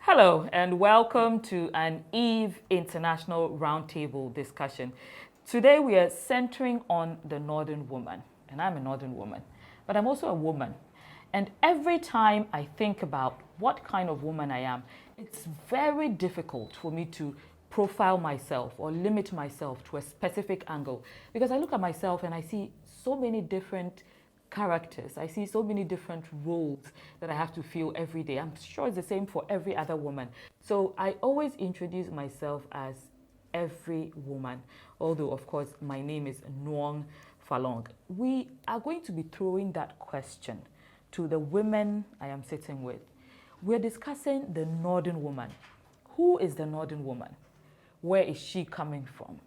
Hello and welcome to an Eve International Roundtable discussion. Today we are centering on the Northern woman, and I'm a Northern woman, but I'm also a woman. And every time I think about what kind of woman I am, it's very difficult for me to profile myself or limit myself to a specific angle because I look at myself and I see so many different characters. I see so many different roles that I have to fill every day. I'm sure it's the same for every other woman. So I always introduce myself as every woman, although of course my name is Nuong Falong. We are going to be throwing that question to the women I am sitting with. We're discussing the Northern woman. Who is the Northern woman? Where is she coming from?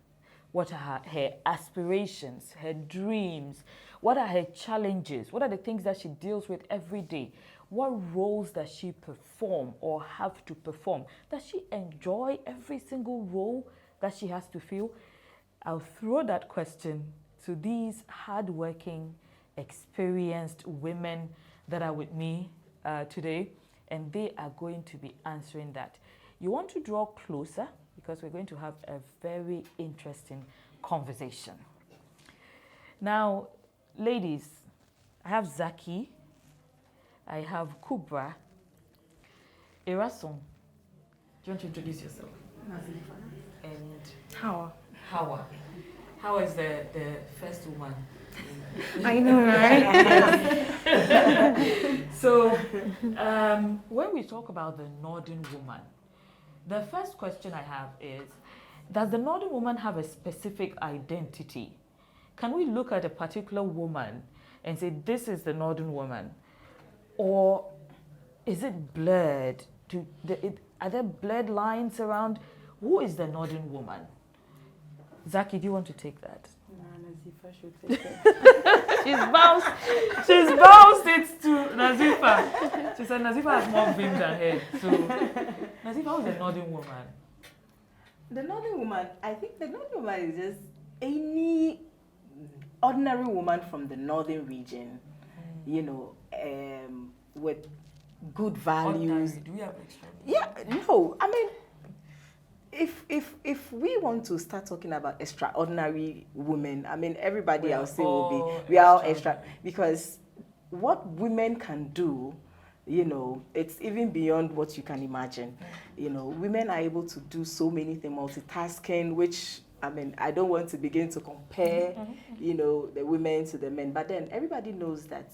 What are her aspirations, her dreams? What are her challenges? What are the things that she deals with every day? What roles does she perform or have to perform? Does she enjoy every single role that she has to fill? I'll throw that question to these hardworking, experienced women that are with me today, and they are going to be answering that. You want to draw closer because we're going to have a very interesting conversation. Now, ladies, I have Zaki, I have Kubra, Erason. Do you want to introduce yourself? And Hawa. Hawa. Hawa is the first woman. I know, right? So, when we talk about the Northern woman, the first question I have is, does the Northern woman have a specific identity? Can we look at a particular woman and say, this is the Northern woman? Or is it blurred? Are there blurred lines around who is the Northern woman? Zaki, do you want to take that? Nazifa should take it. She's bounced it to Nazifa. She said Nazifa has more vim than her. So, Nazifa, who is the Northern woman? The Northern woman, I think the Northern woman is just any ordinary woman from the Northern region, you know, with good values. Ordinary. Do we have extra? Yeah, no, I mean, if we want to start talking about extraordinary women, I mean, everybody I'll say will be, we are all extra, because what women can do, you know, it's even beyond what you can imagine. You know, women are able to do so many things, multitasking, which, I mean, I don't want to begin to compare, you know, the women to the men, but then everybody knows that,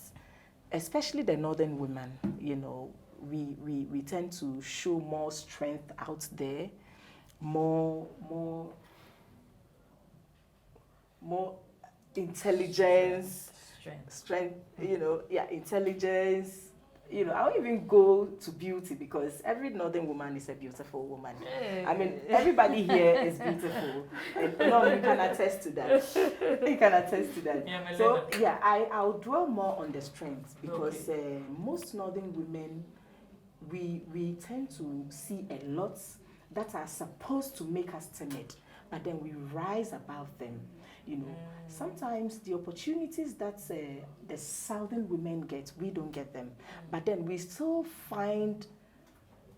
especially the Northern women, you know, we tend to show more strength out there, more intelligence, strength, you know, yeah, intelligence. You know, I won't even go to beauty because every Northern woman is a beautiful woman. I mean, everybody here is beautiful. And no, you can attest to that. You can attest to that. Yeah, so, yeah, I'll dwell more on the strengths because most Northern women, we tend to see a lot that are supposed to make us timid, but then we rise above them. You know, sometimes the opportunities that the Southern women get, we don't get them. But then we still find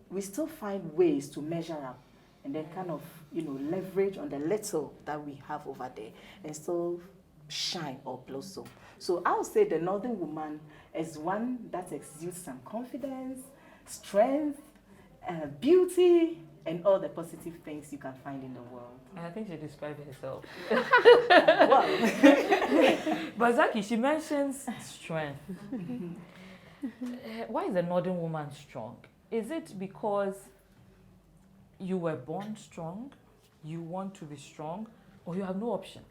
ways to measure up and then kind of, you know, leverage on the little that we have over there and still shine or blossom. So I would say the Northern woman is one that exudes some confidence, strength, beauty, and all the positive things you can find in the world. I think she described herself. Well, But Zaki, she mentions strength. Why is the Northern woman strong? Is it because you were born strong, you want to be strong, or you have no option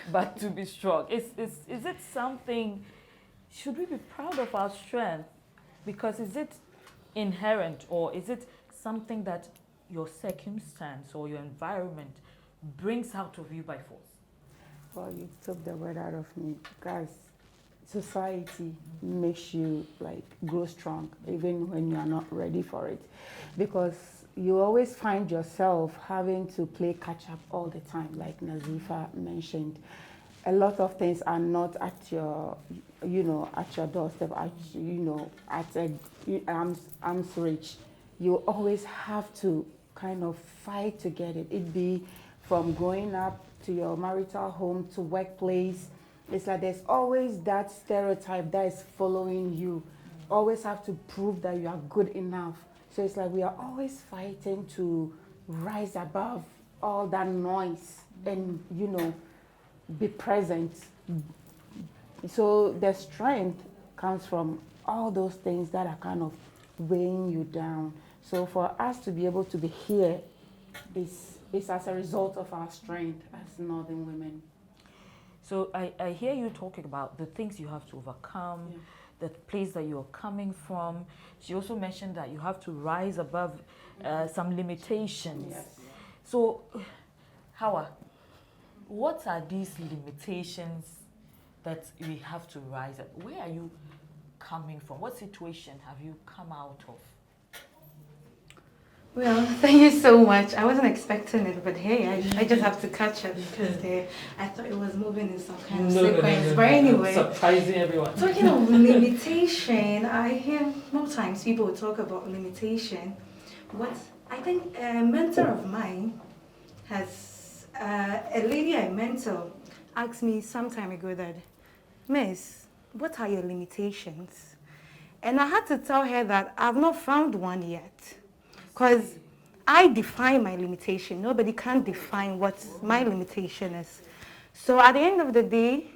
but to be strong? Is it something, should we be proud of our strength? Because is it inherent, or is it something that your circumstance or your environment brings out of you by force? Well, you took the word out of me because society makes you like grow strong even when you are not ready for it, because you always find yourself having to play catch up all the time, like Nazifa mentioned. A lot of things are not at your, you know, at your doorstep, at, you know, at arm's reach. you always have to kind of fight to get it. It be from growing up to your marital home to workplace. It's like there's always that stereotype that is following you. Always have to prove that you are good enough. So it's like we are always fighting to rise above all that noise and, you know, be present. So the strength comes from all those things that are kind of weighing you down. So for us to be able to be here is as a result of our strength as Northern women. So I hear you talking about the things you have to overcome, the place that you're coming from. She also mentioned that you have to rise above some limitations. Yes. So, Hawa, what are these limitations that we have to rise up? Where are you coming from? What situation have you come out of? Well, thank you so much. I wasn't expecting it, but hey, I just have to catch up because I thought it was moving in some kind of sequence. But anyway, surprising everyone. talking of limitation, I hear more times people talk about limitation. What I think a mentor of mine has, a lady I mentor asked me some time ago that, Miss, what are your limitations? And I had to tell her that I've not found one yet. Because I define my limitation. Nobody can define what my limitation is. So at the end of the day,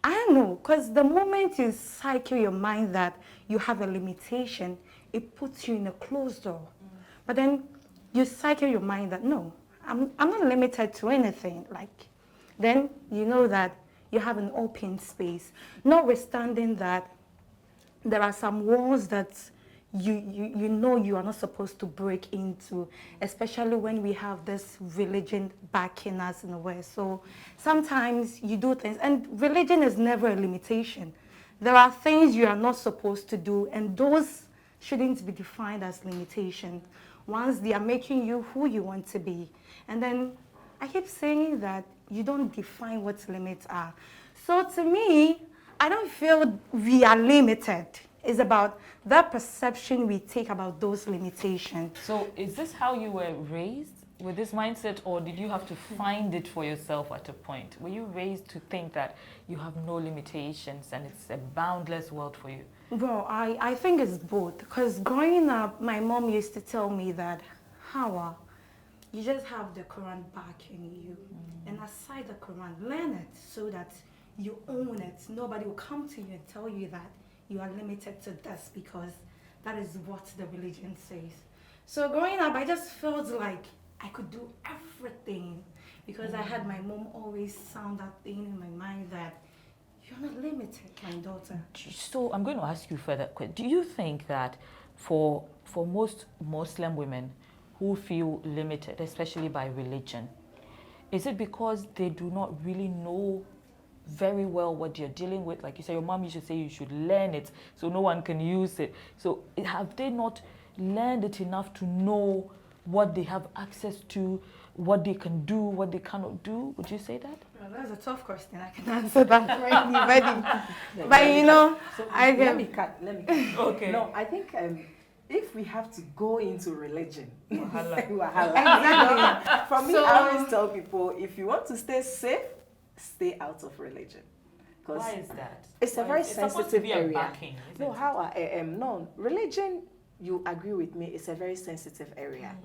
I don't know. Because the moment you cycle your mind that you have a limitation, it puts you in a closed door. But then you cycle your mind that, no, I'm not limited to anything. Like, then you know that you have an open space. Notwithstanding that there are some walls that you know you are not supposed to break into, especially when we have this religion backing us in a way. So sometimes you do things, and religion is never a limitation. There are things you are not supposed to do, and those shouldn't be defined as limitations once they are making you who you want to be. And then I keep saying that you don't define what limits are. So to me, I don't feel we are limited. It's about that perception we take about those limitations. So is this how you were raised, with this mindset, or did you have to find it for yourself at a point? Were you raised to think that you have no limitations and it's a boundless world for you? Well, I think it's both. Because growing up, my mom used to tell me that, Hawa, you just have the Quran back in you. And aside the Quran, learn it so that you own it. Nobody will come to you and tell you that you are limited to this because that is what the religion says. So growing up, I just felt like I could do everything because I had my mom always sound that thing in my mind that you're not limited, my daughter. So I'm going to ask you further. Do you think that for most Muslim women who feel limited, especially by religion, is it because they do not really know very well what you're dealing with? Like you say, your mom used to say you should learn it so no one can use it. So have they not learned it enough to know what they have access to, what they can do, what they cannot do? Would you say that? Well, that's a tough question. I can answer that very. But you know, so I let me cut. Okay. No, I think if we have to go into religion, Wahala. Exactly. For me, So- I always tell people, if you want to stay safe, stay out of religion. Because Why is that? it's a very supposed to sensitive be a area. backing, isn't No, it? how I am no religion. You agree with me? It's a very sensitive area.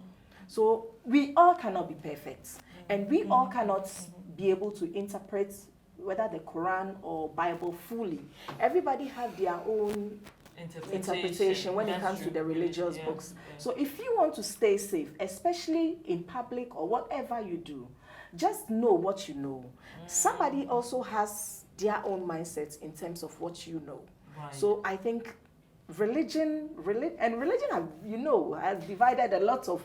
So we all cannot be perfect, and we all cannot be able to interpret whether the Quran or Bible fully. Everybody have their own interpretation when it That's comes true. to the religious Yeah, books. yeah. So if you want to stay safe, especially in public or whatever you do, just know what you know. Somebody also has their own mindset in terms of what you know. Right. So I think religion, has divided a lot of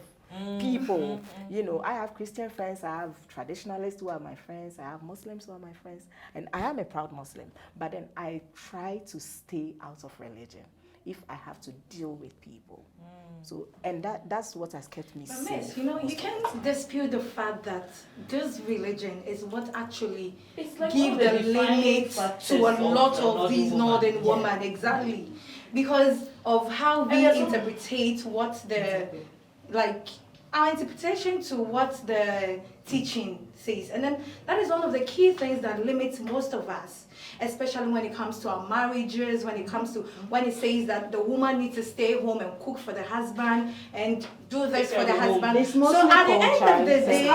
people. You know, I have Christian friends, I have traditionalists who are my friends, I have Muslims who are my friends, and I am a proud Muslim. But then I try to stay out of religion if I have to deal with people. So, and that's what has kept me But safe. miss, you know, you can't dispute the fact that this religion is what actually It's like give one of the defining limits factors to a of lot the of these northern northern woman. women, exactly. Because of how we interpret what the, like, our interpretation to what the teaching says. And then that is one of the key things that limits most of us, especially when it comes to our marriages, when it comes to when it says that the woman needs to stay home and cook for the husband and do this for the husband. So at the end of the day,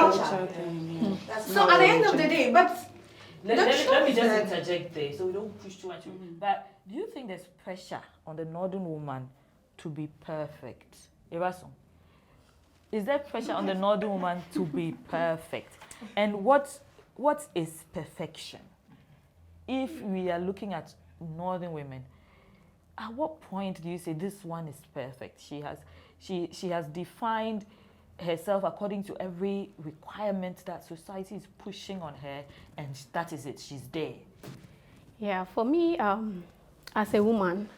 so at the end of the day, but let me just interject there so we don't push too much. But do you think there's pressure on the northern woman to be perfect? Erason, is there pressure on the northern woman to be perfect? And what is perfection? If we are looking at northern women, at what point do you say this one is perfect? She has defined herself according to every requirement that society is pushing on her, and that is it. She's there. Yeah, for me, as a woman,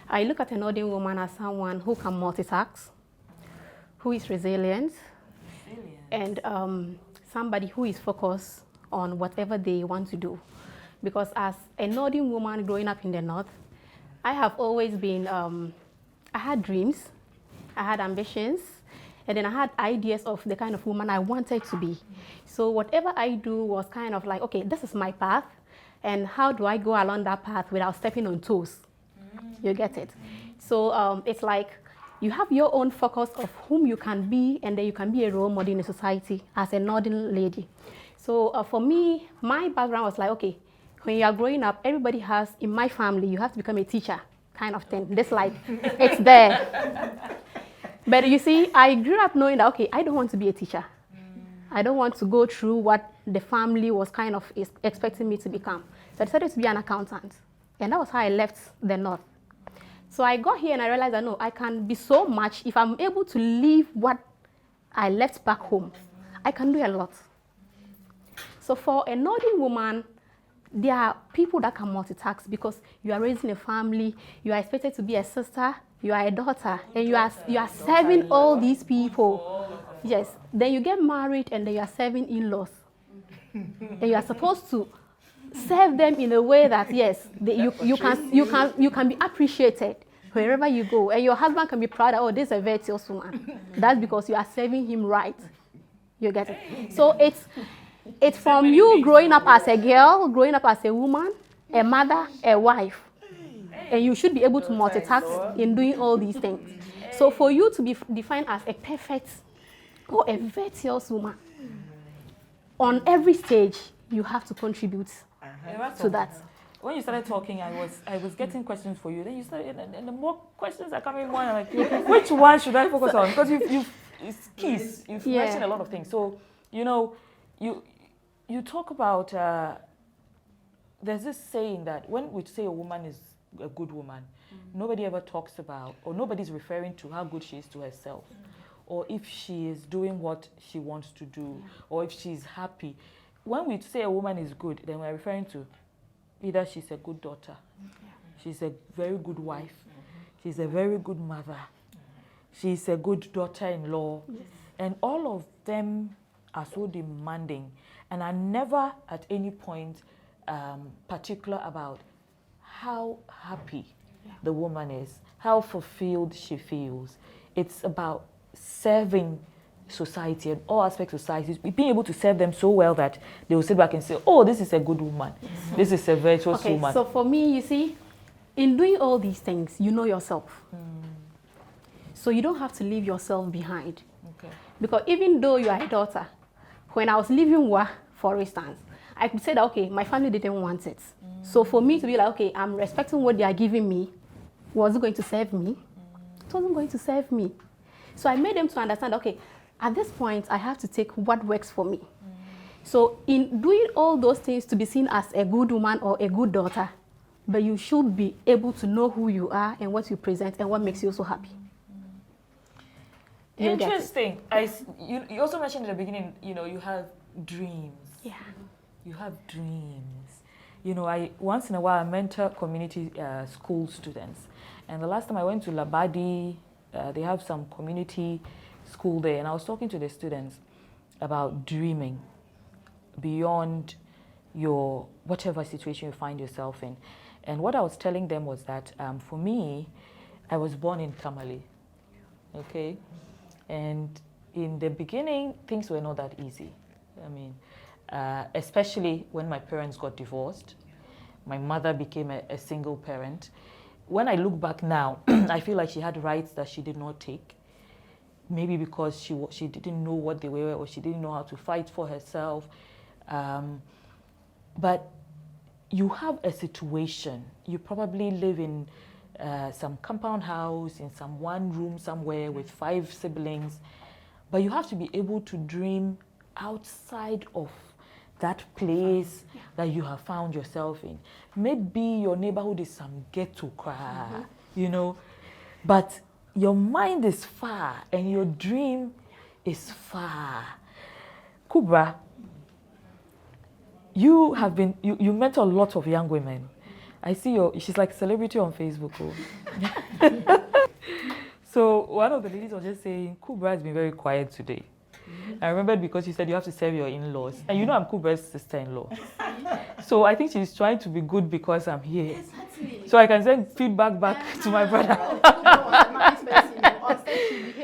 I look at a northern woman as someone who can multitask, who is resilient, and somebody who is focused on whatever they want to do. Because as a northern woman growing up in the north, I have always been, I had dreams, I had ambitions, and then I had ideas of the kind of woman I wanted to be. So whatever I do was kind of like, okay, this is my path, and how do I go along that path without stepping on toes? You get it? So it's like you have your own focus of whom you can be, and then you can be a role model in the society as a northern lady. So for me, my background was like, okay, when you are growing up, everybody has, in my family, you have to become a teacher kind of thing. This like, it's there. But you see, I grew up knowing that, okay, I don't want to be a teacher. I don't want to go through what the family was kind of expecting me to become. So I decided to be an accountant. And that was how I left the north. So I got here and I realized that, no, I can be so much. If I'm able to leave what I left back home, I can do a lot. So for a northern woman, there are people that can multitask because you are raising a family, you are expected to be a sister, you are a daughter, and you are serving all these people. Yes. Then you get married and then you are serving in-laws. And you are supposed to serve them in a way that, yes, you can be appreciated wherever you go. And your husband can be proud of, oh, this is a virtuous woman. That's because you are serving him right. You get it? So it's from you growing up as a girl, growing up as a woman, a mother, a wife. And you should be able to multitask in doing all these things. So for you to be defined as a perfect or a virtuous woman, on every stage, you have to contribute to that. When you started talking, I was getting questions for you. Then you started, and the more questions are coming, more like, which one should I focus on? Because it's keys. You've mentioned a lot of things. So, you know, you talk about, there's this saying that when we say a woman is a good woman, nobody ever talks about, or nobody's referring to how good she is to herself, or if she is doing what she wants to do, or if she's happy. When we say a woman is good, then we're referring to either she's a good daughter, she's a very good wife, she's a very good mother, she's a good daughter-in-law, and all of them are so demanding and are never at any point particular about how happy the woman is, how fulfilled she feels. It's about serving society and all aspects of society, being able to serve them so well that they will sit back and say, oh, this is a good woman. This is a virtuous woman. So for me, you see, in doing all these things, you know yourself. So you don't have to leave yourself behind. Okay. Because even though you are a daughter, when I was leaving Wa, for instance, I could say that, okay, my family didn't want it. So for me to be like, okay, I'm respecting what they are giving me, was it going to serve me? It wasn't going to serve me. So I made them to understand, okay, at this point, I have to take what works for me. So in doing all those things to be seen as a good woman or a good daughter, but you should be able to know who you are and what you present and what makes you so happy. Interesting. You also mentioned in the beginning, you know, you have dreams. Yeah. You have dreams. You know, once in a while I mentor community school students. And the last time I went to Labadi, they have some community school there, and I was talking to the students about dreaming beyond your whatever situation you find yourself in. And what I was telling them was that for me, I was born in Tamale, okay? And in the beginning, things were not that easy. I mean, especially when my parents got divorced. My mother became a single parent. When I look back now, I feel like she had rights that she did not take. Maybe because she didn't know what they were, or she didn't know how to fight for herself. But you have a situation. You probably live in some compound house, in some one room somewhere with 5 siblings. But you have to be able to dream outside of that place that you have found yourself in. Maybe your neighborhood is some ghetto cry, you know, but your mind is far and your dream is far. Kubra, you have been, you met a lot of young women. I see she's like a celebrity on Facebook. Oh. So one of the ladies was just saying, Kubra has been very quiet today. I remembered because you said you have to serve your in-laws. And you know I'm Kubra's sister-in-law. So I think she's trying to be good because I'm here. Exactly. So I can send feedback back to my brother.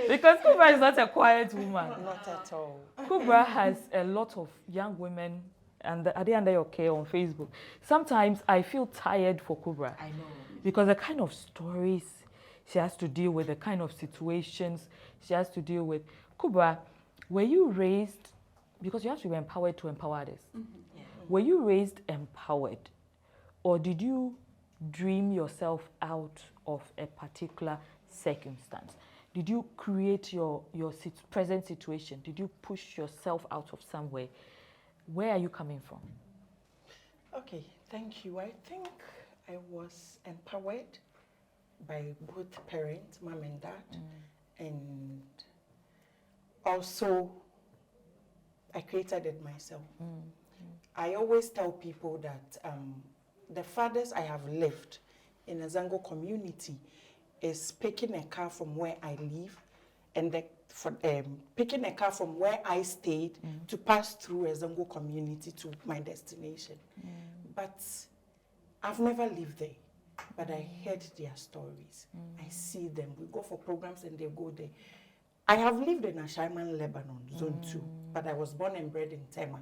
Because Kubra is not a quiet woman. Not at all. Kubra has a lot of young women, and are they under your care on Facebook? Sometimes I feel tired for Kubra. I know. Because the kind of stories she has to deal with, the kind of situations she has to deal with. Kubra, were you raised, because you have to be empowered to empower others, were you raised empowered, or did you dream yourself out of a particular circumstance? Did you create your present situation? Did you push yourself out of somewhere? Where are you coming from? Okay, thank you. I think I was empowered by both parents, mom and dad, and also I created it myself. I always tell people that the farthest I have lived in a Zango community is picking a car from where I live, and picking a car from where I stayed to pass through a Zango community to my destination. But I've never lived there, but I heard their stories. I see them. We go for programs and they go there. I have lived in Ashaiman, Lebanon, Zone 2, but I was born and bred in Tema.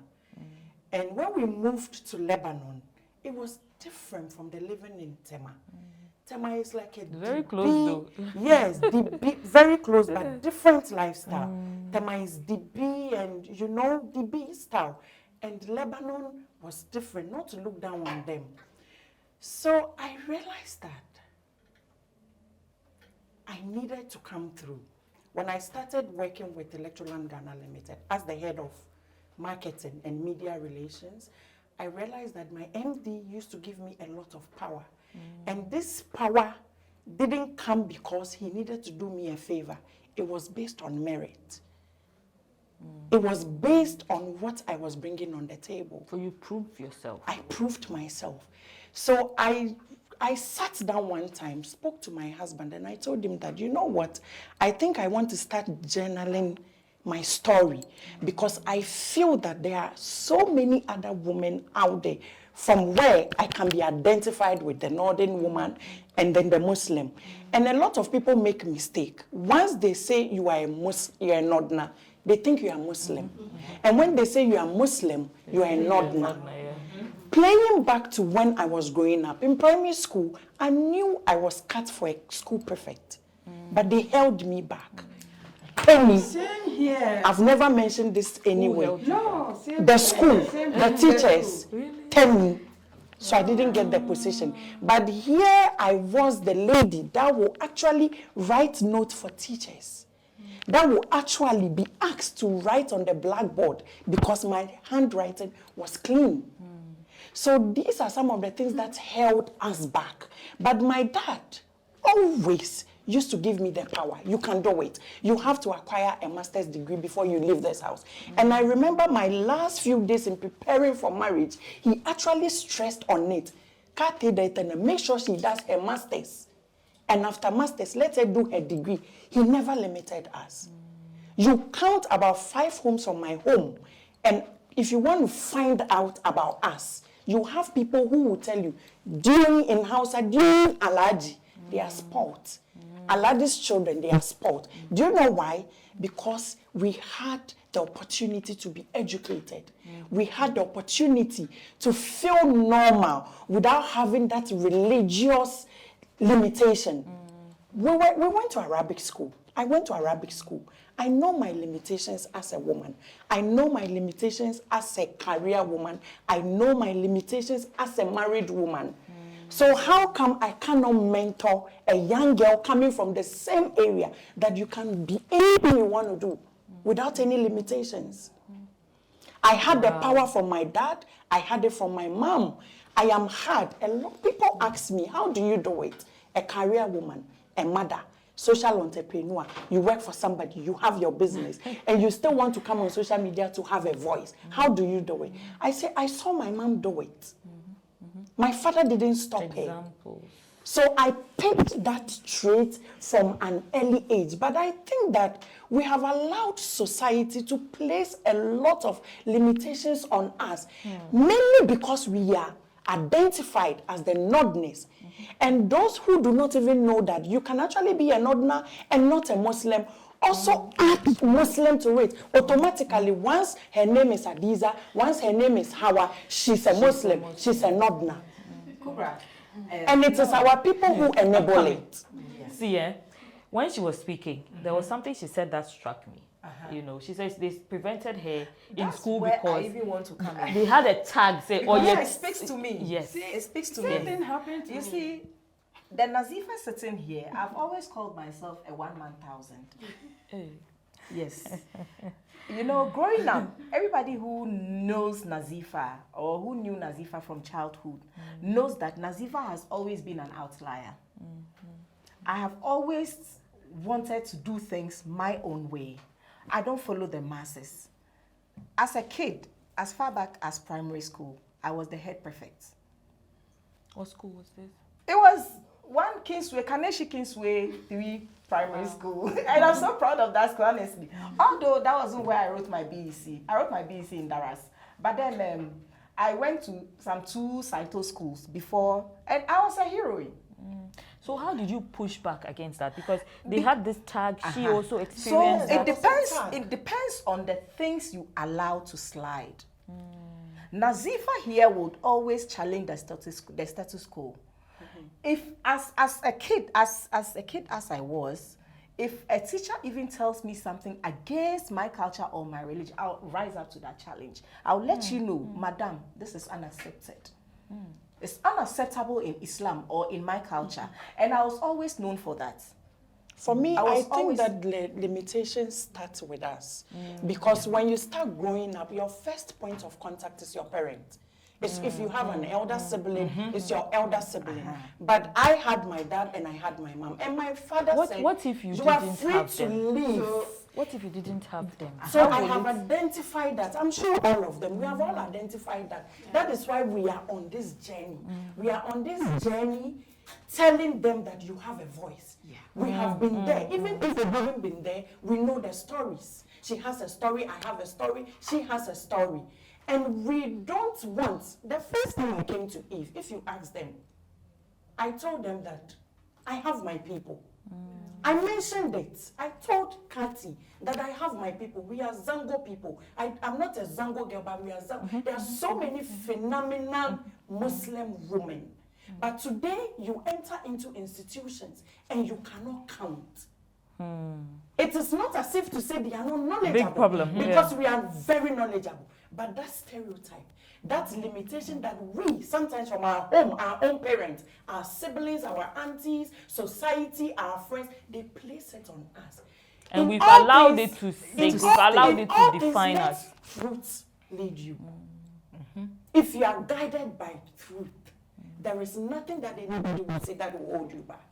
And when we moved to Lebanon, it was different from the living in Tema. Tema is like a very close though. Yes, very close, but different lifestyle. Tema is DB and you know DB style, and Lebanon was different. Not to look down on them. So I realized that I needed to come through. When I started working with Electroland Ghana Limited as the head of marketing and media relations, I realized that my MD used to give me a lot of power. And this power didn't come because he needed to do me a favor. It was based on merit. It was based on what I was bringing on the table. So you proved yourself. I proved myself. So I sat down one time, spoke to my husband, and I told him that, you know what, I think I want to start journaling my story because I feel that there are so many other women out there from where I can be identified with the Northern woman and then the Muslim. And a lot of people make a mistake. Once they say you are you're a Northerner, they think you are Muslim. And when they say you are Muslim, you are a Northerner. Playing back to when I was growing up, in primary school, I knew I was cut for a school prefect, but they held me back. Penny, Same here. I've never mentioned this anywhere. No, same The here. school, Same the here. teachers, tell me. So I didn't get the position. But here I was the lady that will actually write notes for teachers. That will actually be asked to write on the blackboard because my handwriting was clean. So these are some of the things that held us back. But my dad always used to give me the power. You can do it. You have to acquire a master's degree before you leave this house. And I remember my last few days in preparing for marriage, he actually stressed on it. Make sure she does her master's. And after master's, let her do her degree. He never limited us. You count about 5 homes from my home. And if you want to find out about us, you have people who will tell you, during in Hausa, during Alaji, they are sports. Aladi's children, they are spoiled. Do you know why? Because we had the opportunity to be educated. We had the opportunity to feel normal without having that religious limitation. We went to Arabic school. I went to Arabic school. I know my limitations as a woman. I know my limitations as a career woman. I know my limitations as a married woman. So how come I cannot mentor a young girl coming from the same area that you can be anything you want to do without any limitations? I had the power from my dad. I had it from my mom. I am hard. A lot of people ask me, how do you do it? A career woman, a mother, social entrepreneur, you work for somebody, you have your business, and you still want to come on social media to have a voice. How do you do it? I say, I saw my mom do it. My father didn't stop her. So I picked that trait from an early age. But I think that we have allowed society to place a lot of limitations on us, mainly because we are identified as the Nordness. And those who do not even know that you can actually be a Nordner and not a Muslim, also add Muslim to it. Automatically, once her name is Adiza, once her name is Hawa, she's a Muslim, she's a Nordner. And it is our people who enable it. See, when she was speaking, there was something she said that struck me. You know, she says they prevented her in school because I even want to come in. they had a tag say, "Oh Yeah, yes, it speaks to me. Yes, See, it speaks to Same me. thing happened to You me. see, the Nazifa sitting here, I've always called myself a one-man thousand. Yes. You know, growing up, everybody who knows Nazifa or who knew Nazifa from childhood knows that Nazifa has always been an outlier. I have always wanted to do things my own way. I don't follow the masses. As a kid, as far back as primary school, I was the head prefect. What school was this? It was one Kingsway, Kaneshi Kingsway 3 primary school. And I'm so proud of that school, honestly. Although that wasn't where I wrote my BEC. I wrote my BEC in Daras. But then I went to some 2 Saito schools before, and I was a heroine. So how did you push back against that? Because they had this tag. She also So experienced that. it depends on the things you allow to slide. Nazifa here would always challenge the status quo. If as a kid as I was, if a teacher even tells me something against my culture or my religion, I'll rise up to that challenge. I'll let you know, madam, this is unaccepted. It's unacceptable in Islam or in my culture. And I was always known for that. For me, I think always that limitations start with us. Because when you start growing up, your first point of contact is your parent. It's if you have an elder sibling, it's your elder sibling. But I had my dad and I had my mom. And my father said, what if you are didn't free have to them? leave. What if you didn't have them? So I have identified that. I'm sure all of them. We have all identified that. That is why we are on this journey. We are on this journey telling them that you have a voice. We have been there. Even if we haven't been there, we know the stories. She has a story, I have a story, she has a story. And we don't want, the first time I came to Eve, if you ask them, I told them that I have my people. I mentioned it. I told Kati that I have my people. We are Zango people. I'm not a Zango girl, but we are Zango. There are so many phenomenal Muslim women. But today, you enter into institutions and you cannot count. It is not as if to say they are not knowledgeable. Big problem. Because we are very knowledgeable. But that stereotype, that limitation that we, sometimes from our home, our own parents, our siblings, our aunties, society, our friends, they place it on us. And In we've all allowed things- it to in we've all allowed things- it all to things define let us. Truth lead you. If you are guided by truth, there is nothing that anybody will say that will hold you back.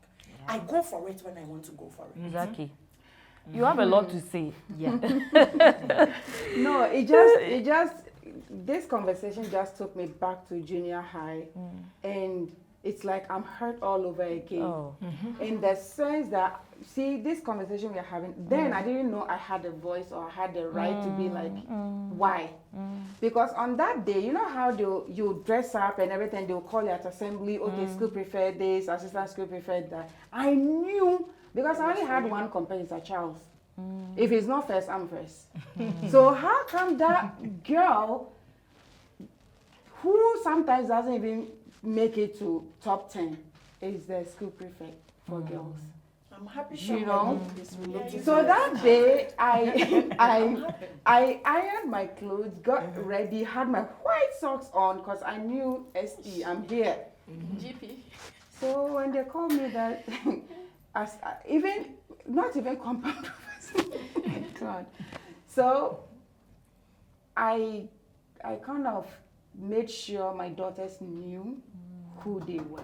I go for it when I want to go for it. Exactly. You have a lot to say. Yeah. No, this conversation just took me back to junior high, and it's like I'm hurt all over again. Oh. In the sense that, see, this conversation we're having, then I didn't know I had a voice or I had the right to be like, why? Because on that day, you know how you dress up and everything, they'll call you at assembly, okay, school prefect this, assistant school prefect that. I knew Because I only had one competitor, Charles. If he's not first, I'm first. So how come that girl, who sometimes doesn't even make it to top 10, is the school prefect for girls? I'm happy You know? is related. So that day, I ironed my clothes, got ready, had my white socks on, because I knew ST, I'm here. GP. So when they called me that, not even compound professor. God. So I kind of made sure my daughters knew who they were,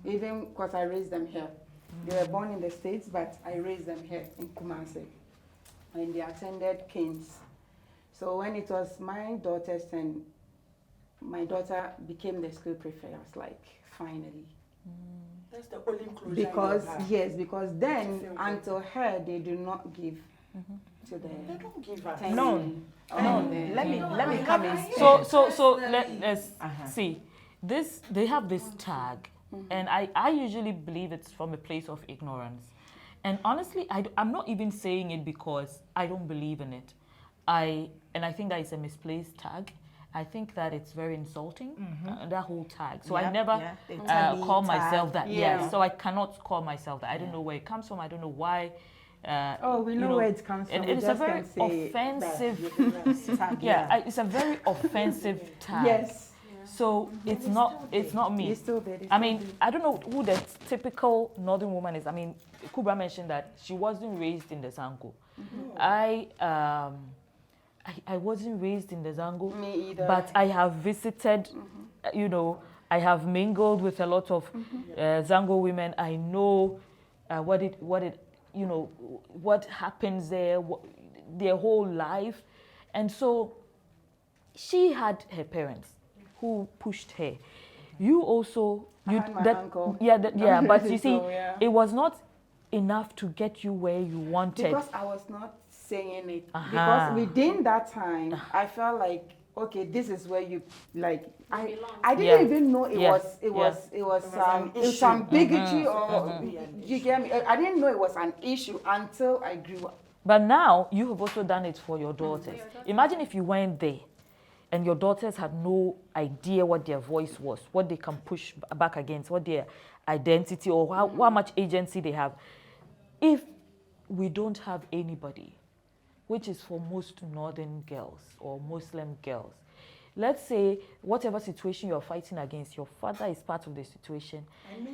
even because I raised them here. They were born in the States, but I raised them here in Kumasi, and they attended King's. So when it was my daughter's turn, my daughter became the school prefect. I was like, finally. That's the only closure. Because yes, because then until her they do not give to the. They don't give us. No. Let me come in. So let's see. They have this tag, and I usually believe it's from a place of ignorance. And honestly, I'm not even saying it because I don't believe in it. I think that it's a misplaced tag. I think that it's very insulting, that whole tag. So I never call myself that. Yeah. So I cannot call myself that. I don't know where it comes from. I don't know why. We know where it comes from. And it's a very offensive tag. It's a very offensive tag. Yes. So it's not me. I mean, I don't know who the typical northern woman is. I mean, Kubra mentioned that she wasn't raised in the Zango. I wasn't raised in the Zango. Me either. But I have visited, I have mingled with a lot of Zango women. I know what happens there, their whole life. And so she had her parents who pushed her. You also, uncle. But you see, it was not enough to get you where you wanted. Because I was not saying it. Because within that time, I felt like, okay, this is where you like. I didn't even know it was some bigotry or you get me. I didn't know it was an issue until I grew up. But now you have also done it for your daughters. Imagine if you went there and your daughters had no idea what their voice was, what they can push back against, what their identity or how much agency they have. If we don't have anybody, which is for most northern girls or Muslim girls, let's say whatever situation you're fighting against, your father is part of the situation,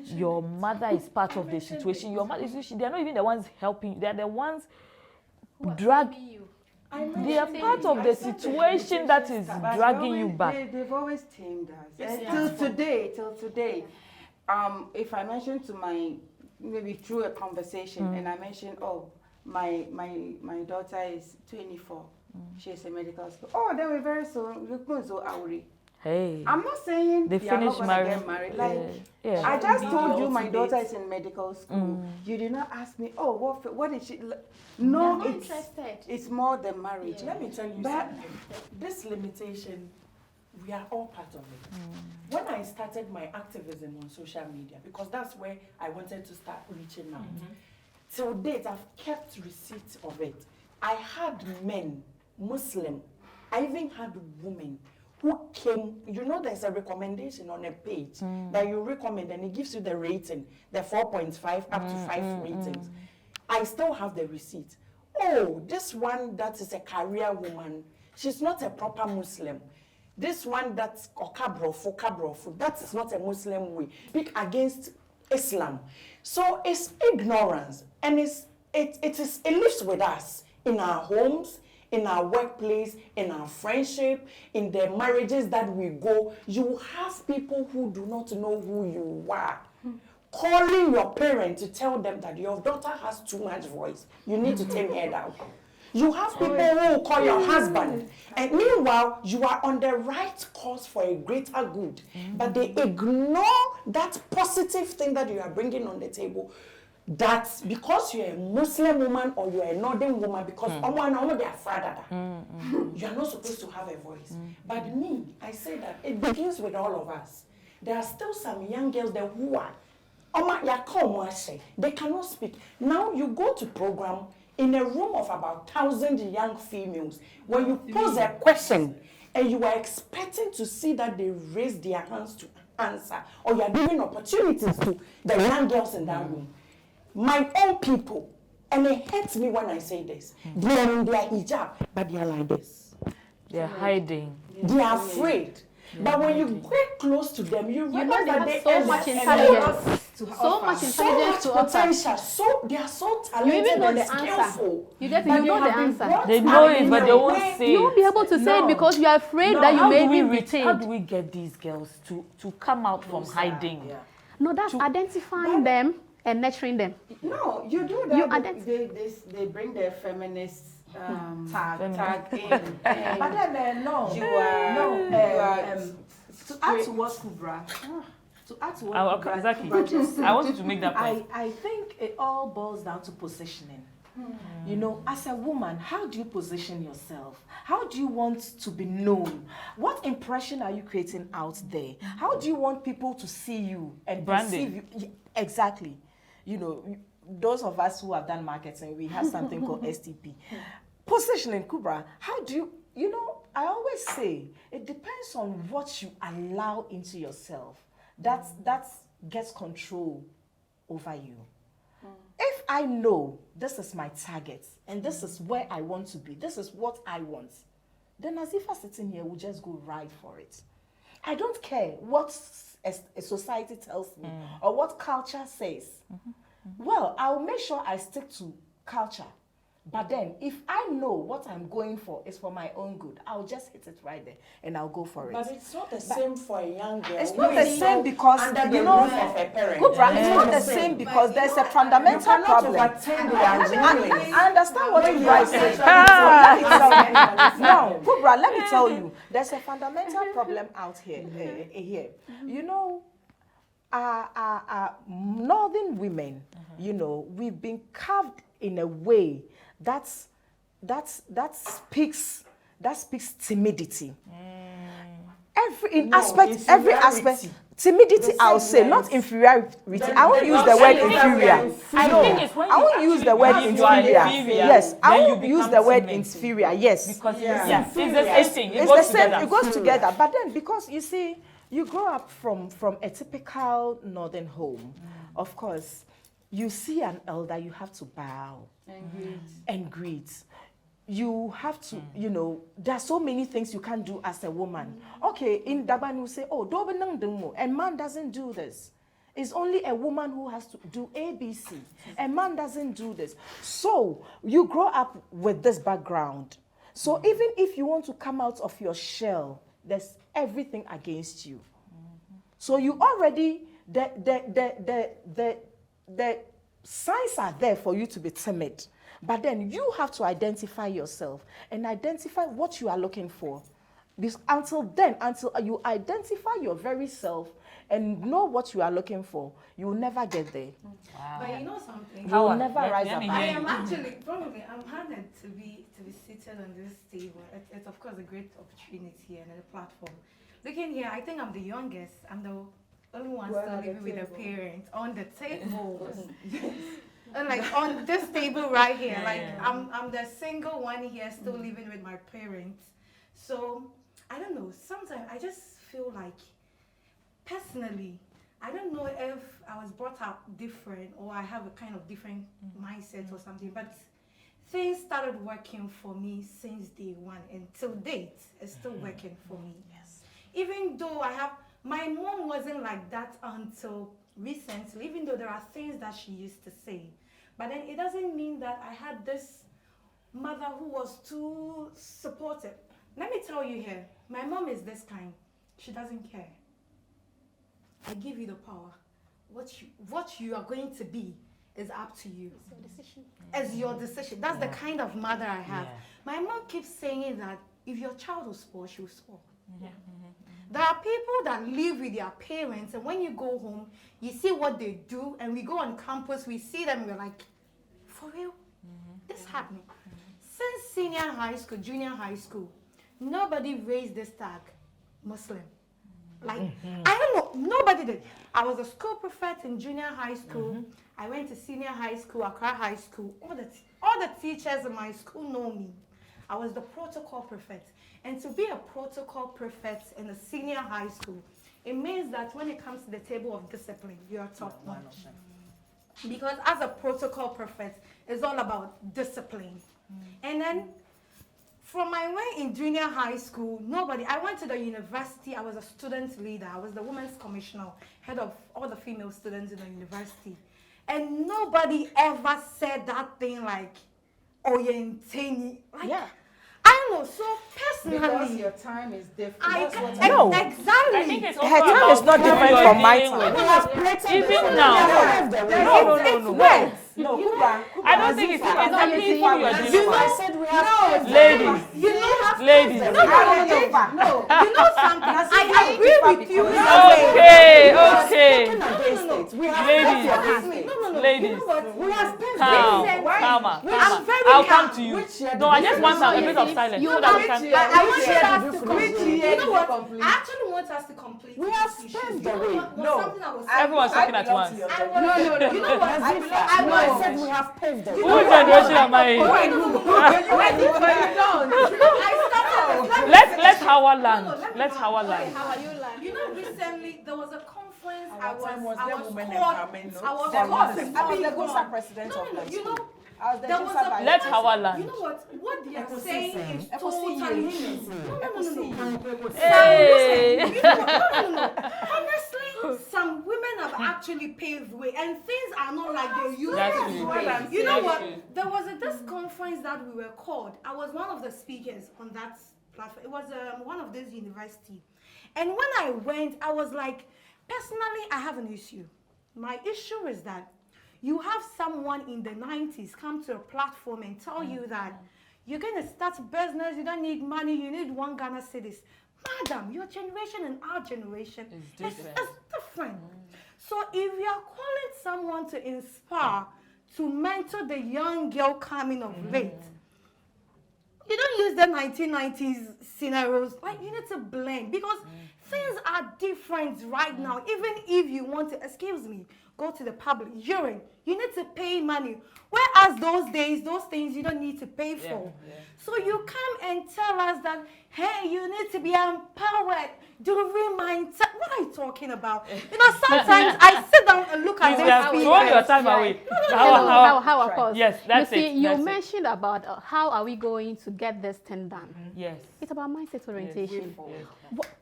your mother is part of the situation, your mother is, they're not even the ones helping you, they're the ones dragging you. They are part of the situation that is dragging you back. They've always tamed us. Till today. If I mention to maybe through a conversation and I mention, my daughter is 24. She's a medical school. Oh, they were very so angry. Hey. I'm not saying they finished married. Get married. I just told you my daughter is in medical school. You did not ask me, what did she... No, it's more than marriage. Yeah. Let me tell you something. This limitation, we are all part of it. When I started my activism on social media, because that's where I wanted to start reaching out, till date, I've kept receipts of it. I had men, Muslim, I even had women who came, there's a recommendation on a page that you recommend and it gives you the rating, the 4.5 up to 5 ratings. I still have the receipt. Oh, this one that is a career woman, she's not a proper Muslim. This one that's kabrofu, that is not a Muslim way. Speak against Islam. So it's ignorance, and it lives with us in our homes, in our workplace, in our friendship, in the marriages that we go. You have people who do not know who you are. Calling your parents to tell them that your daughter has too much voice. You need to tame her down. You have people who call your husband, and meanwhile, you are on the right course for a greater good. But they ignore that positive thing that you are bringing on the table. That because you're a Muslim woman or you're a northern woman, because they are father, you are not supposed to have a voice. But me, I say that it begins with all of us. There are still some young girls there who are They cannot speak. Now you go to program in a room of about 1,000 young females. When you pose a question and you are expecting to see that they raise their hands to answer, or you are giving opportunities to the young girls in that room. My own people, and it hurts me when I say this, they are in their hijab, but they are like this. They're hiding. They are afraid. But when you get close to them, you realize that they have so much intelligence. So much intelligence to potential. So they are so talented. You even know and the skillful. answer. You know the answer. They know it, but they won't say You won't be able to say it because you are afraid that you may be How retained. do we get these girls to come out from hiding? Yeah. No, that's identifying them and nurturing them. No, you do that. You they bring their feminist tag in. But then no, You are to add to what Kubra, Exactly. Kubra just said, I want you to make that point. I think it all boils down to positioning. You know, as a woman, how do you position yourself? How do you want to be known? What impression are you creating out there? How do you want people to see you and perceive you? Yeah, exactly. You know, those of us who have done marketing, we have something called STP. Positioning, Kubra, how do you, you know, I always say, it depends on what you allow into yourself. That gets control over you. If I know this is my target and this is where I want to be, this is what I want, then as if I sitting here will just go right for it. I don't care what a society tells me or what culture says. Well, I'll make sure I stick to culture. But then, if I know what I'm going for is for my own good, I'll just hit it right there and I'll go for it. But it's not the same for a young girl. It's not the same because, under you the know, roof of a parent. Kubra, it's not the same because there's a fundamental problem. I understand what Kubra is saying. No, Kubra, let me tell you, there's a fundamental problem out here. You know, northern women, you know, we've been carved in a way that speaks timidity. Every aspect, timidity. I'll say not inferiority. I won't use the word inferior. I won't use the word inferior. Yes, I won't use the word inferior. Yes, Because it's the same thing. it's the same. It goes together. But then, because you see, you grow up from a typical northern home, of course. You see an elder, you have to bow and greet. You have to, you know, there are so many things you can't do as a woman. Okay, in Daban you say, oh, and man doesn't do this. It's only a woman who has to do ABC. A man doesn't do this. So you grow up with this background. So even if you want to come out of your shell, there's everything against you. So you already, the signs are there for you to be timid. But then you have to identify yourself and identify what you are looking for. Because until you identify your very self and know what you are looking for, you will never get there. Wow. But you know something? You will never rise up. I am actually, probably, I'm honored to be seated on this table. It's of course a great opportunity and a platform. Looking here, I think I'm the youngest. I'm the only one still living with a parent on the table. And like on this table right here, I'm the single one here still living with my parents. So I don't know, sometimes I just feel like, personally, I don't know if I was brought up different or I have a kind of different mindset or something, but things started working for me since day one, and till date, it's still working for me. Yes. Even though my mom wasn't like that until recently, even though there are things that she used to say. But then it doesn't mean that I had this mother who was too supportive. Let me tell you here, my mom is this kind. She doesn't care. I give you the power. What you are going to be is up to you. It's your decision. It's your decision. That's the kind of mother I have. Yeah. My mom keeps saying that if your child will spoil, she will spoil. There are people that live with their parents, and when you go home, you see what they do, and we go on campus, we see them, we're like, for real? This happening. Since senior high school, junior high school, nobody raised this tag, Muslim. Like, I don't know, nobody did. I was a school prefect in junior high school. I went to senior high school, Accra High School. All the teachers in my school know me. I was the protocol prefect. And to be a protocol prefect in a senior high school, it means that when it comes to the table of discipline, you are top notch. Because as a protocol prefect, it's all about discipline. And then from my way in junior high school, I went to the university, I was a student leader, I was the women's commissioner, head of all the female students in the university. And nobody ever said that thing like, orienting. Like, Yeah. I don't know, so personally. Because your time is different. No. Exactly. I think it's also Her time about is not who different you are from my dealing time. with. Even now. No. No, I don't think it's exactly who you are dealing You know, I with. said we have Ladies. You know, Ladies. no. You know something? I agree with you. Okay, okay. No. Ladies. You know what? we have Calma. I'm very I'll come calm. to you. No, I just want a bit of silence so that we can. I want us to complete. You know what? I actually want us to complete. We have this spent issue. the You know way. what? No. Something I was Everyone's talking at once. You know what? I said we have paved the way. Whose generation am I in? Let's Howard land. Let's Howard land. How are you like? You know, recently there was a conference I was time was I there was women called. empowerment, no? I was There called. was. I was the GOSA president of my You school. know, I was the there was GOSA a vice Let's president. Howard land. you know what they are saying is Ecosi totally youth. no. Hey. No. Honestly, some women have actually paved way, and things are not like they used That's to true. be. You know That's what? true. There was this conference that we were called. I was one of the speakers on that platform. It was one of these university, and when I went, I was like, personally, I have an issue. My issue is that you have someone in the 90s come to a platform and tell you that you're going to start a business, you don't need money, you need one Ghana cedis. Madam, your generation and our generation is different. So if you are calling someone to inspire, to mentor the young girl coming of late, you don't use the 1990s scenarios. Like, you need to blend because things are different right now. Even if you want to, excuse me, go to the public urine, you need to pay money. Whereas those days, those things you don't need to pay for. So you come and tell us that, hey, you need to be empowered. During mindset, what are you talking about? You know, sometimes I sit down and look at Please, this. we have thrown your time away. How of course. Yes, that's you see, it. you That's it. mentioned about how are we going to get this thing done. Yes. It's about mindset orientation.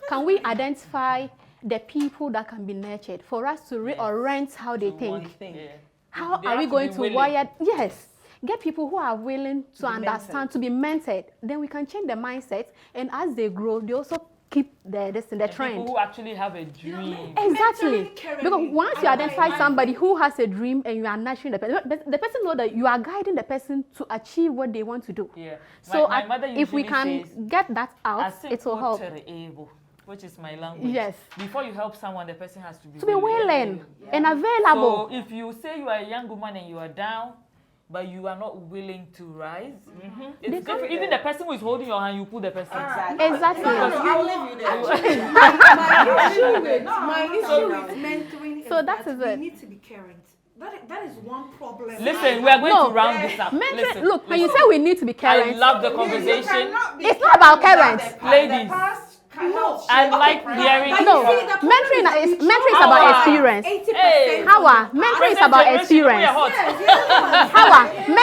Can we identify the people that can be nurtured for us to reorient how they think? Yeah. How They are we have to going be to willing. wire? Yes. Get people who are willing to understand, to be mentored. Then we can change the mindset. And as they grow, they also keep the And trend. people who actually have a dream. Exactly. Mentoring Because once you identify Mindful. somebody who has a dream and you are nurturing the person, the person knows that you are guiding the person to achieve what they want to do. Yeah. So my mother if we usually can says, get that out, it will help. able, which is my language. Yes. Before you help someone, the person has to be To be willing and available. So if you say you are a young woman and you are down, but you are not willing to rise, it's different. Even the person who is holding your hand, you pull the person. Exactly. I'll leave you there. My issue with mentoring is So that is we it. need to be current. That is one problem. Listen, we are going to round this up. Mentoring, Listen, look, when you listen. say we need to be I current, love the conversation. it's not about current. Ladies, No. I like hearing. No, mentoring is about experience. 80%. How mentoring is about experience. How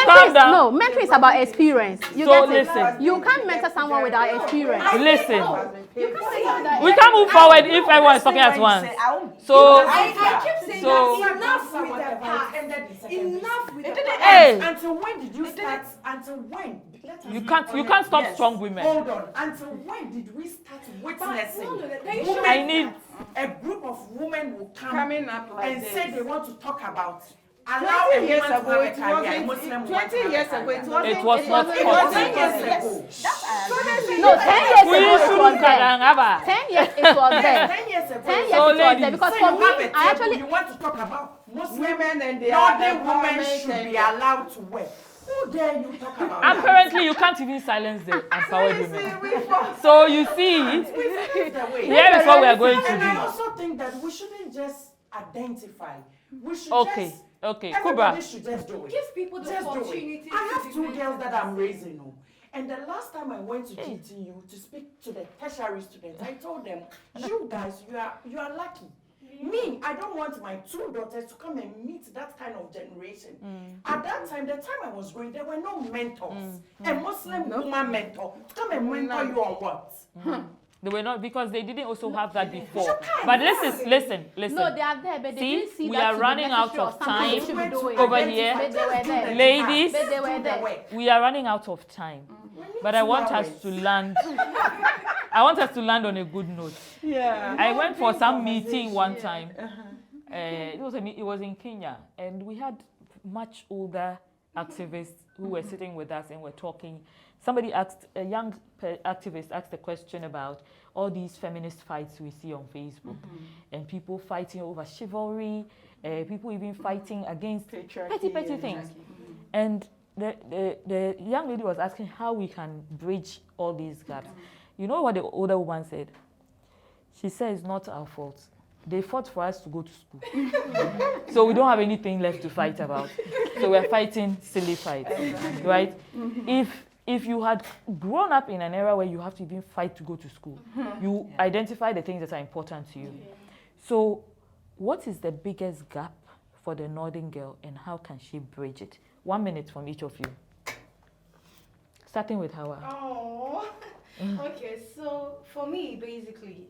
Calm down. mentoring is about experience. You So get it? listen. You can't mentor someone without experience. Listen, You can say that. we can't move forward if everyone is talking at once. So, I keep saying So- that enough with the past. Enough with the past. hey, Until when did you start? Until when? you can't stop strong women. Hold on. Until when did we start witnessing? Women, I need. a group of women will come Coming up like and this. say they want to talk about. Allow a 20 years woman to ago, have a it career, a wasn't. Muslim woman 20 to have a years ago, career. it wasn't. It was not It was possible. 10 years ago. No, 10 years ago it was there. Karangaba. 10 years it was there. 10 years ago. 10 years So, it was there ladies, because So for you me, have a I table, actually you want to talk about Muslim Women and their Northern women empowerment should and be allowed to work. Who dare you talk about that? Apparently, you can't even silence the empowered women. So you see, here is what we are going to And I do. also think that we shouldn't just identify. We should Okay, just, okay, everybody Kubra. should just do it. Give people the Just do opportunity it. to I have be 2 mentored. girls that I'm raising. Oh. And the last time I went to GTU to speak to the tertiary students, I told them, you guys, you are lucky. Me, I don't want my 2 daughters to come and meet that kind of generation. At that time, the time I was growing, there were no mentors. A Muslim woman mentor to come and mentor you on what? They were not, because they didn't also have that before. But listen. No, they are there, but they See, didn't see we that are to be running out necessary or of something time they should be doing. over here. But they were there. Ladies, But they were there. we are running out of time. But I want us to land. I want us to land on a good note. Yeah. I went for some meeting one time. It was in Kenya, and we had much older activists who were sitting with us and were talking. Somebody asked, a young activist asked a question about all these feminist fights we see on Facebook, and people fighting over chivalry, people even fighting against petty things. And the young lady was asking how we can bridge all these gaps. You know what the older woman said? She said it's not our fault. They fought for us to go to school. So we don't have anything left to fight about. So we're fighting silly fights, right? If you had grown up in an era where you have to even fight to go to school, you identify the things that are important to you. So what is the biggest gap for the Northern girl, and how can she bridge it? 1 minute from each of you. Starting with Hawa. Oh, okay. So for me, basically,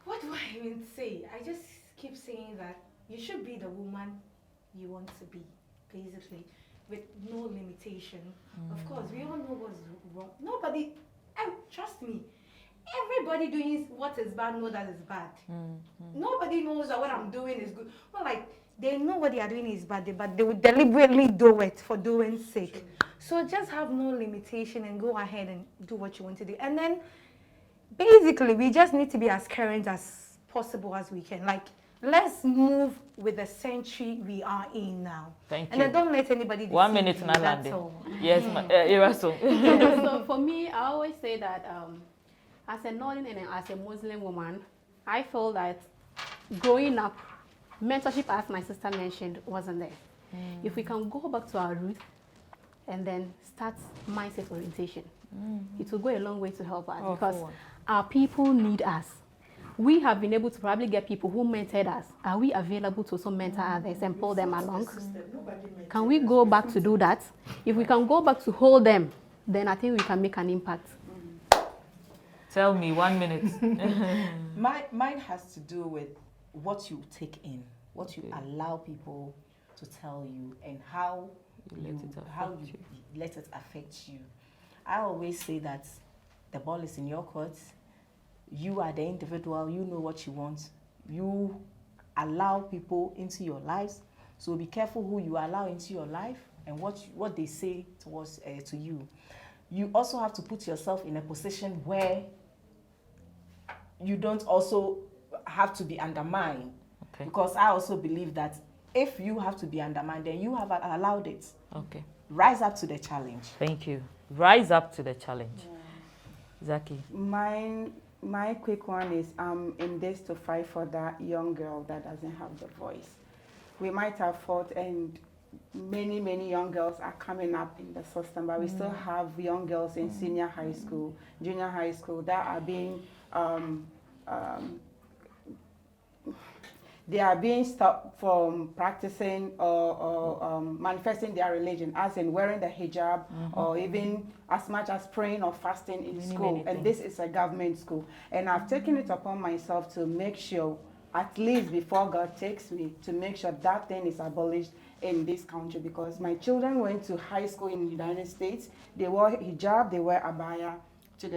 what do I even say? I just keep saying that you should be the woman you want to be, basically, with no limitation. Of course, we all know what's wrong. Nobody, trust me, everybody doing what is bad knows that is bad. Nobody knows that what I'm doing is good. Well, like, they know what they are doing is bad, but they will deliberately do it for doing sake. So just have no limitation and go ahead and do what you want to do. And then, basically, we just need to be as current as possible as we can. Like, let's move with the century we are in now. Thank you. And then don't let anybody 1 deceive minute you, na that's landing. all. Yes, Eraso. So for me, I always say that as a Northern and as a Muslim woman, I feel that growing up, mentorship, as my sister mentioned, wasn't there. If we can go back to our roots and then start mindset orientation, it will go a long way to help us, because our people need us. We have been able to probably get people who mentored us. Are we available to also mentor others and pull them along? Can we go back to do that? If we can go back to hold them, then I think we can make an impact. Tell me, 1 minute. Mine has to do with what you take in, what you allow people to tell you, and how you let it affect you. I always say that the ball is in your court. You are the individual. You know what you want. You allow people into your lives. So be careful who you allow into your life and what they say to you. You also have to put yourself in a position where you don't also have to be undermined. Okay. Because I also believe that if you have to be undermined, then you have allowed it. Okay. Rise up to the challenge. Thank you. Rise up to the challenge. Zaki. My quick one is in this to fight for that young girl that doesn't have the voice. We might have fought, and many young girls are coming up in the system, but we still have young girls in senior high school, junior high school that are being they are being stopped from practicing or manifesting their religion, as in wearing the hijab, or even as much as praying or fasting in school. And this is a government school. And I've taken it upon myself to make sure, at least before God takes me, to make sure that thing is abolished in this country. Because my children went to high school in the United States. They wore hijab, they wear abaya to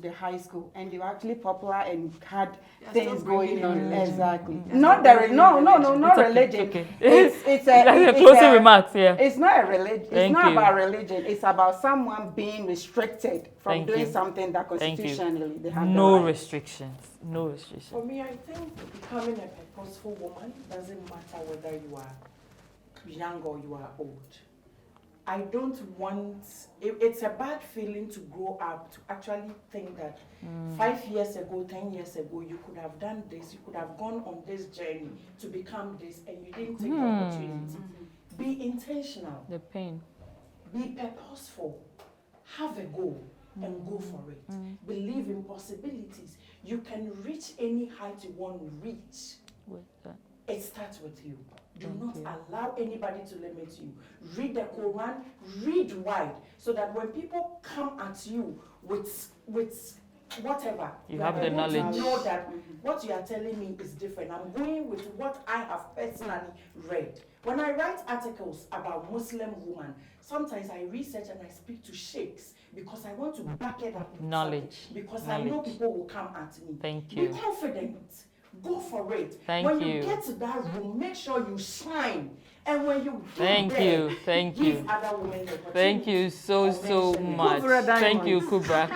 the high school, and they were actually popular and had things going on. Exactly. Not religion. Okay. It's a closing remarks. Yeah. It's not a religion. It's not about religion. It's about someone being restricted from doing something that constitutionally they have no right. restrictions. No restrictions. For me, I think becoming a purposeful woman doesn't matter whether you are young or you are old. I don't want, it's a bad feeling to grow up to actually think that 5 years ago, 10 years ago, you could have done this, you could have gone on this journey to become this, and you didn't take the opportunity. Be intentional. The pain. Be purposeful. Have a goal and go for it. Believe in possibilities. You can reach any height you want to reach. It starts with you. Do not allow anybody to limit you. Read the Quran, read wide, so that when people come at you with whatever, you have the knowledge. To know that what you are telling me is different. I'm going with what I have personally read. When I write articles about Muslim women, sometimes I research and I speak to sheikhs because I want to back it up with knowledge. Because I know people will come at me. Thank you. Be confident. Go for it. Thank when you. you get to that room, make sure you shine. And when you thank there, you, thank give you, other women the thank you so much. Thank you, Kubra.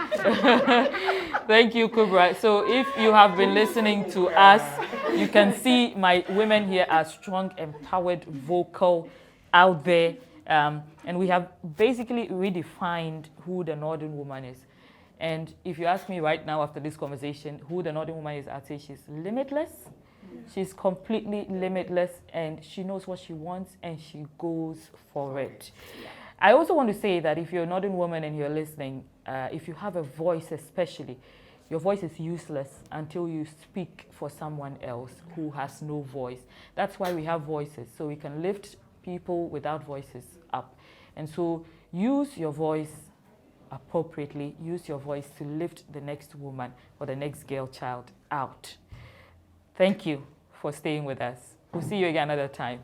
Thank you, Kubra. So if you have been listening to us, you can see my women here are strong, empowered, vocal, out there, and we have basically redefined who the Northern woman is. And if you ask me right now after this conversation, who the Northern woman is, I'd say she's limitless. She's completely limitless, and she knows what she wants and she goes for it. I also want to say that if you're a Northern woman and you're listening, if you have a voice especially, your voice is useless until you speak for someone else who has no voice. That's why we have voices, so we can lift people without voices up. And so use your voice appropriately. Use your voice to lift the next woman or the next girl child out. Thank you for staying with us. We'll see you again another time.